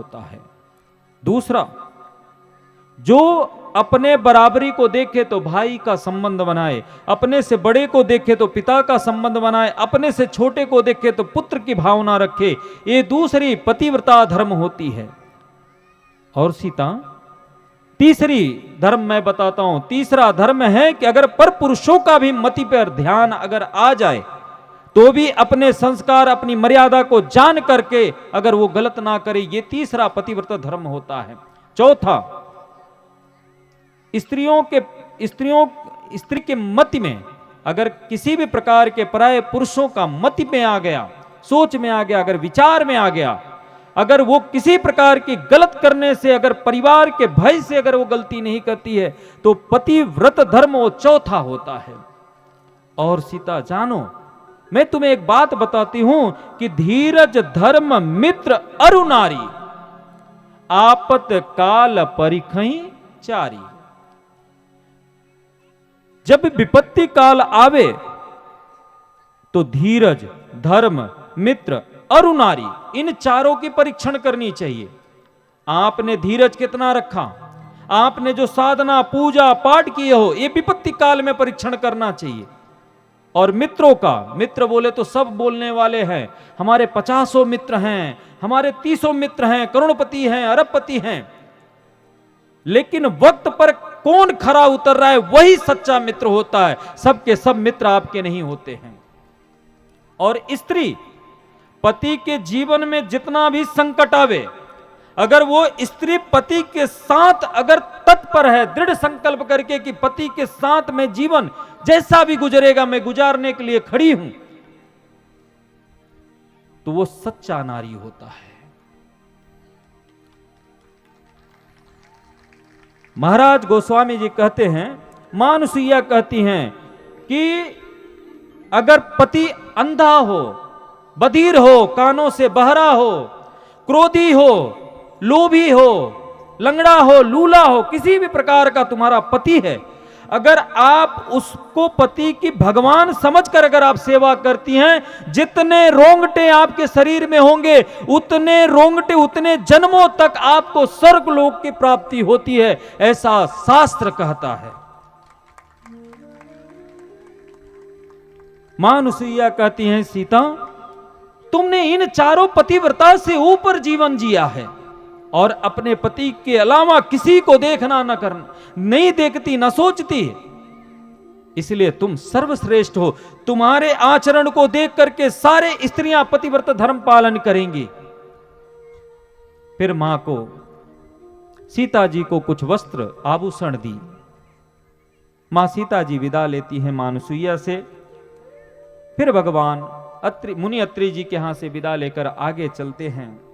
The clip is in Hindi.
होता है। दूसरा, जो अपने बराबरी को देखे तो भाई का संबंध बनाए, अपने से बड़े को देखे तो पिता का संबंध बनाए, अपने से छोटे को देखे तो पुत्र की भावना रखे, ये दूसरी पतिव्रता धर्म होती है। और सीता, तीसरी धर्म मैं बताता हूं, तीसरा धर्म है कि अगर पर पुरुषों का भी मति पर ध्यान अगर आ जाए तो भी अपने संस्कार अपनी मर्यादा को जान करके अगर वो गलत ना करे, ये तीसरा पतिव्रता धर्म होता है। चौथा, स्त्री के मति में अगर किसी भी प्रकार के पराये पुरुषों का मति में आ गया, सोच में आ गया, अगर विचार में आ गया, अगर वो किसी प्रकार की गलत करने से, अगर परिवार के भय से अगर वो गलती नहीं करती है, तो पतिव्रत धर्म वो चौथा होता है। और सीता जानो, मैं तुम्हें एक बात बताती हूं कि धीरज धर्म मित्र अरु नारी, आपत काल परिखई चारी। जब विपत्ति काल आवे तो धीरज धर्म मित्र अरु नारी, इन चारों की परीक्षण करनी चाहिए। आपने धीरज कितना रखा, आपने जो साधना पूजा पाठ किए हो, ये विपत्ति काल में परीक्षण करना चाहिए। और मित्रों का, मित्र बोले तो सब बोलने वाले हैं, हमारे 50 मित्र हैं, हमारे 30 मित्र हैं, करोड़पति हैं, अरबपति हैं, लेकिन वक्त पर कौन खरा उतर रहा है वही सच्चा मित्र होता है। सबके सब मित्र आपके नहीं होते हैं। और स्त्री, पति के जीवन में जितना भी संकट आवे, अगर वो स्त्री पति के साथ अगर तत्पर है, दृढ़ संकल्प करके कि पति के साथ में जीवन जैसा भी गुजरेगा मैं गुजारने के लिए खड़ी हूं, तो वो सच्चा नारी होता है। महाराज गोस्वामी जी कहते हैं, मां अनुसुईया कहती हैं कि अगर पति अंधा हो, बधिर हो, कानों से बहरा हो, क्रोधी हो, लोभी हो, लंगड़ा हो, लूला हो, किसी भी प्रकार का तुम्हारा पति है, अगर आप उसको पति की भगवान समझकर अगर आप सेवा करती हैं, जितने रोंगटे आपके शरीर में होंगे उतने रोंगटे उतने जन्मों तक आपको स्वर्ग लोक की प्राप्ति होती है, ऐसा शास्त्र कहता है। मां अनुसुईया कहती हैं, सीता तुमने इन चारों पतिव्रता से ऊपर जीवन जिया है और अपने पति के अलावा किसी को देखना न करना, नहीं देखती न सोचती, इसलिए तुम सर्वश्रेष्ठ हो। तुम्हारे आचरण को देख करके सारे स्त्रियां पतिव्रत धर्म पालन करेंगी। फिर मां को, सीता जी को कुछ वस्त्र आभूषण दी। मां सीता जी विदा लेती हैं मां अनुसुईया से। फिर भगवान मुनि अत्रि जी के यहां से विदा लेकर आगे चलते हैं।